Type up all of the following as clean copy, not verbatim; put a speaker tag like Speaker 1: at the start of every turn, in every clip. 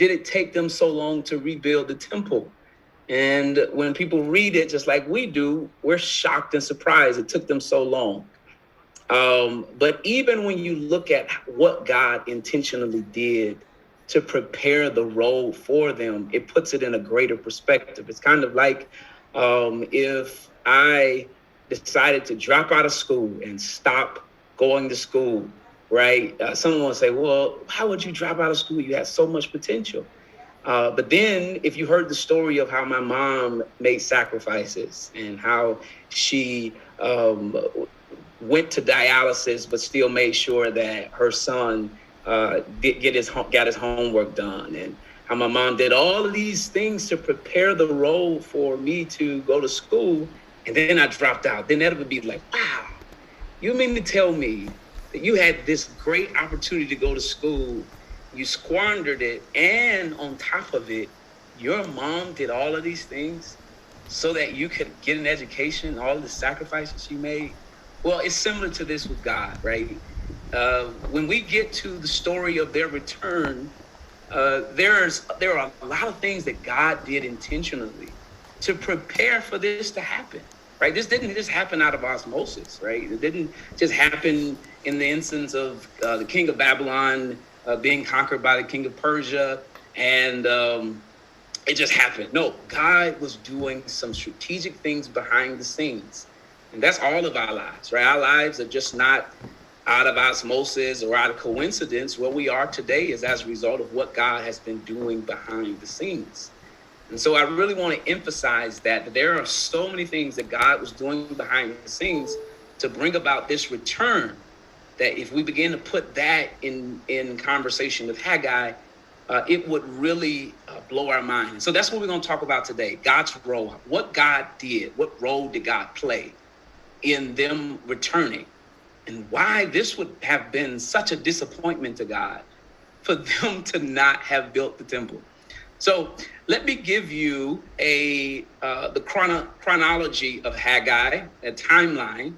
Speaker 1: did it take them so long to rebuild the temple? And when people read it, just like we do, we're shocked and surprised it took them so long. But even when you look at what God intentionally did to prepare the road for them, it puts it in a greater perspective. It's kind of like if I decided to drop out of school and stop going to school, right? Someone will say, well, how would you drop out of school? You had so much potential. But then if you heard the story of how my mom made sacrifices and how she went to dialysis, but still made sure that her son got his homework done, and how my mom did all of these things to prepare the road for me to go to school, and then I dropped out, then that would be like, wow, you mean to tell me that you had this great opportunity to go to school, you squandered it, and on top of it, your mom did all of these things so that you could get an education, all of the sacrifices you made? Well, it's similar to this with God, right? When we get to the story of their return, there are a lot of things that God did intentionally to prepare for this to happen, right? This didn't just happen out of osmosis, right? It didn't just happen in the instance of the king of Babylon being conquered by the king of Persia, and it just happened. No, God was doing some strategic things behind the scenes. And that's all of our lives, right? Our lives are just not out of osmosis or out of coincidence. Where we are today is as a result of what God has been doing behind the scenes. And so I really want to emphasize that there are so many things that God was doing behind the scenes to bring about this return, that if we begin to put that in conversation with Haggai, it would really blow our mind. So that's what we're going to talk about today, God's role, what God did, what role did God play in them returning, and why this would have been such a disappointment to God for them to not have built the temple. So let me give you the chronology of Haggai, a timeline.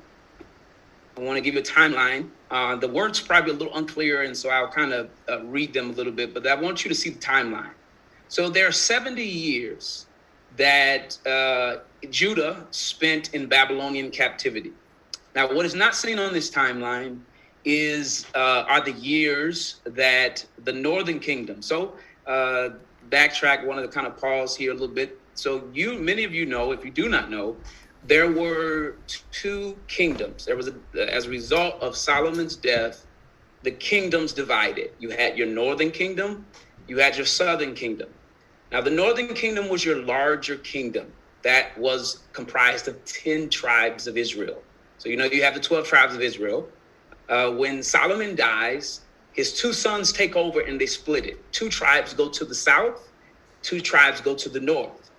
Speaker 1: I want to give you a timeline. The word's probably a little unclear, and so I'll kind of read them a little bit, but I want you to see the timeline. So there are 70 years that Judah spent in Babylonian captivity. Now, what is not seen on this timeline are the years that the northern kingdom. So backtrack, one of the kind of pause here a little bit. So many of you know, if you do not know, there were two kingdoms. There was as a result of Solomon's death, the kingdoms divided. You had your northern kingdom, you had your southern kingdom. Now, the northern kingdom was your larger kingdom that was comprised of 10 tribes of Israel. So, you have the 12 tribes of Israel. When Solomon dies, his two sons take over and they split it. 2 tribes go to the south, 2 tribes go to the north.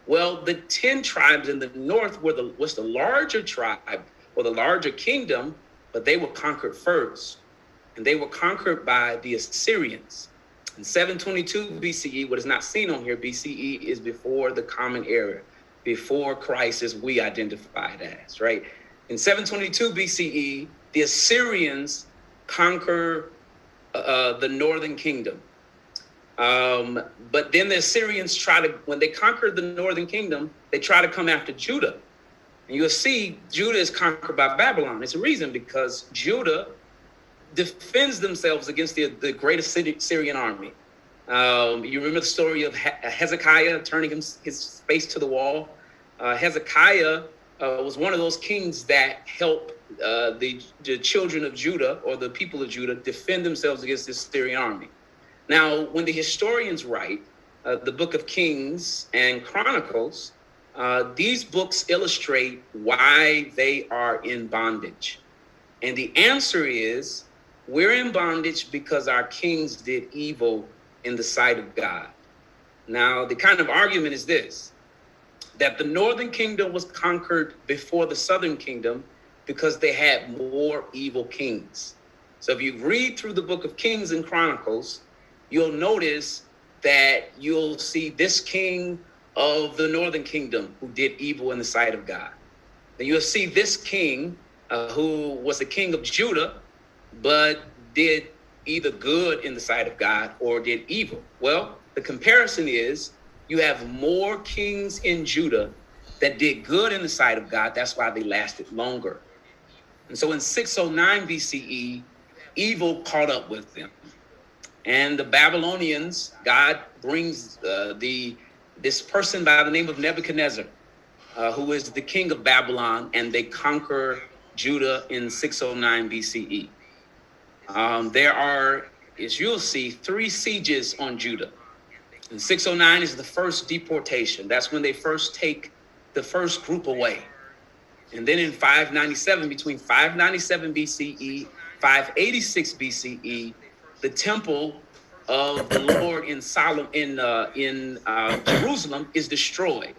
Speaker 1: Well, the 10 tribes in the north was the larger tribe or the larger kingdom, but they were conquered first. And they were conquered by the Assyrians. In 722 BCE, what is not seen on here, BCE is before the Common Era, before Christ as we identify it as, right? In 722 BCE, the Assyrians conquer the northern kingdom. But then the Assyrians when they conquered the northern kingdom, they try to come after Judah. And you'll see Judah is conquered by Babylon. It's a reason because Judah defends themselves against the greatest Syrian army. You remember the story of Hezekiah turning his face to the wall? Hezekiah was one of those kings that helped the children of Judah, or the people of Judah, defend themselves against this Syrian army. Now, when the historians write the book of Kings and Chronicles, these books illustrate why they are in bondage. And the answer is, we're in bondage because our kings did evil in the sight of God. Now, the kind of argument is this, that the northern kingdom was conquered before the southern kingdom because they had more evil kings. So if you read through the book of Kings and Chronicles, you'll notice that you'll see this king of the northern kingdom who did evil in the sight of God. Then you'll see this king who was the king of Judah, but did either good in the sight of God or did evil. Well, the comparison is you have more kings in Judah that did good in the sight of God. That's why they lasted longer. And so in 609 BCE, evil caught up with them. And the Babylonians, God brings this person by the name of Nebuchadnezzar, who is the king of Babylon, and they conquer Judah in 609 BCE. There are, as you'll see, 3 sieges on Judah. And 609 is the first deportation. That's when they first take the first group away. And then in 597, between 597 BCE, 586 BCE, the temple of the Lord in Jerusalem is destroyed.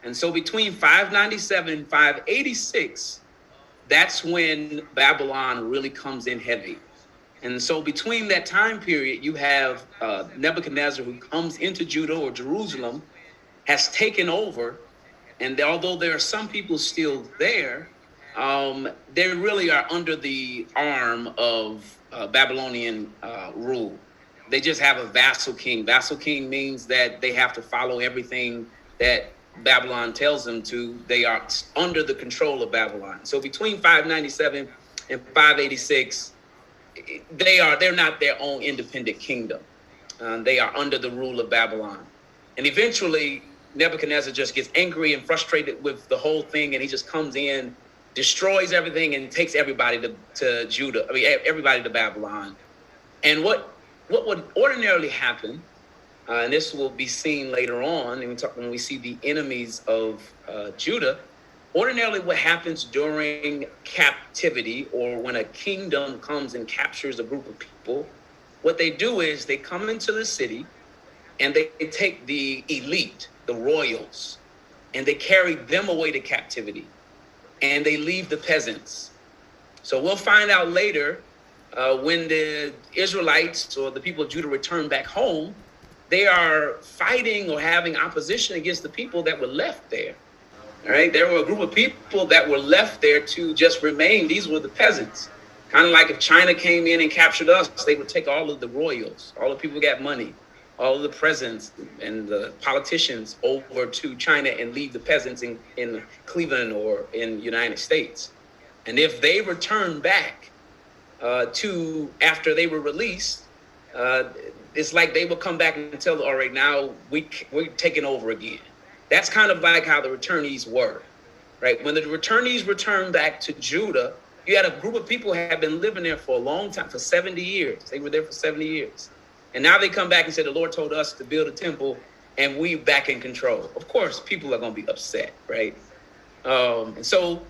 Speaker 1: And so between 597 and 586, that's when Babylon really comes in heavy. And so between that time period, you have Nebuchadnezzar, who comes into Judah or Jerusalem, has taken over. And although there are some people still there, they really are under the arm of Babylonian rule. They just have a vassal king. Vassal king means that they have to follow everything that Babylon tells them to. They are under the control of Babylon. So between 597 and 586, they're not their own independent kingdom. They are under the rule of Babylon. And eventually, Nebuchadnezzar just gets angry and frustrated with the whole thing, and he just comes in, destroys everything, and takes everybody to Judah. Everybody to Babylon. And what would ordinarily happen, and this will be seen later on when we see the enemies of Judah. Ordinarily, what happens during captivity, or when a kingdom comes and captures a group of people, what they do is they come into the city and they take the elite, the royals, and they carry them away to captivity, and they leave the peasants. So we'll find out later when the Israelites or the people of Judah return back home, they are fighting or having opposition against the people that were left there. All right, there were a group of people that were left there to just remain. These were the peasants. Kind of like if China came in and captured us, they would take all of the royals, all the people who got money, all of the presidents and the politicians over to China and leave the peasants in Cleveland or in the United States. And if they return back after they were released, it's like they would come back and tell, all right, now we're taking over again. That's kind of like how the returnees were, right? When the returnees returned back to Judah, you had a group of people who had been living there for a long time, for 70 years. They were there for 70 years. And now they come back and say, the Lord told us to build a temple and we back in control. Of course, people are going to be upset, right? And so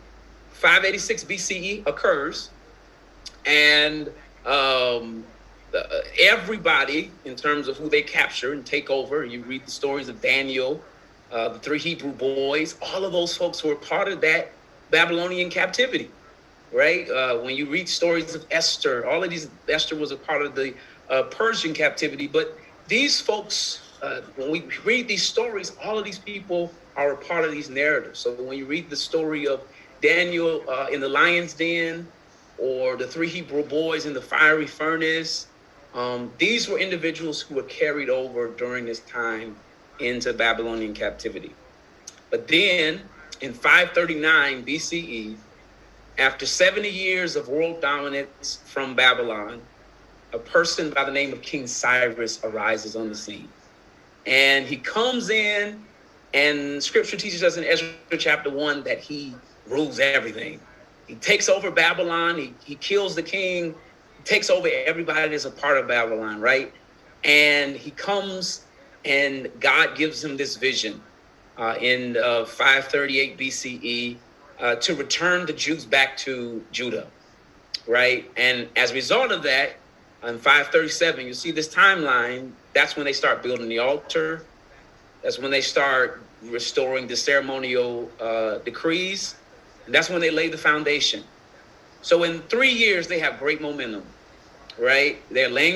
Speaker 1: 586 BCE occurs, and everybody, in terms of who they capture and take over, you read the stories of Daniel, the 3 Hebrew boys, all of those folks who were part of that Babylonian captivity, right? When you read stories of Esther, Esther was a part of the Persian captivity. But these folks, when we read these stories, all of these people are a part of these narratives. So when you read the story of Daniel in the lion's den, or the 3 Hebrew boys in the fiery furnace, these were individuals who were carried over during this time into Babylonian captivity. But then in 539 BCE, after 70 years of world dominance from Babylon, a person by the name of King Cyrus arises on the scene. And he comes in, and scripture teaches us in Ezra chapter 1 that he rules everything. He takes over Babylon. He kills the king, takes over everybody that's a part of Babylon, right? And he comes, and God gives him this vision in 538 BCE to return the Jews back to Judah, right? And as a result of that, in 537, you see this timeline. That's when they start building the altar. That's when they start restoring the ceremonial decrees. And that's when they lay the foundation. So in 3 years, they have great momentum, right? They're laying the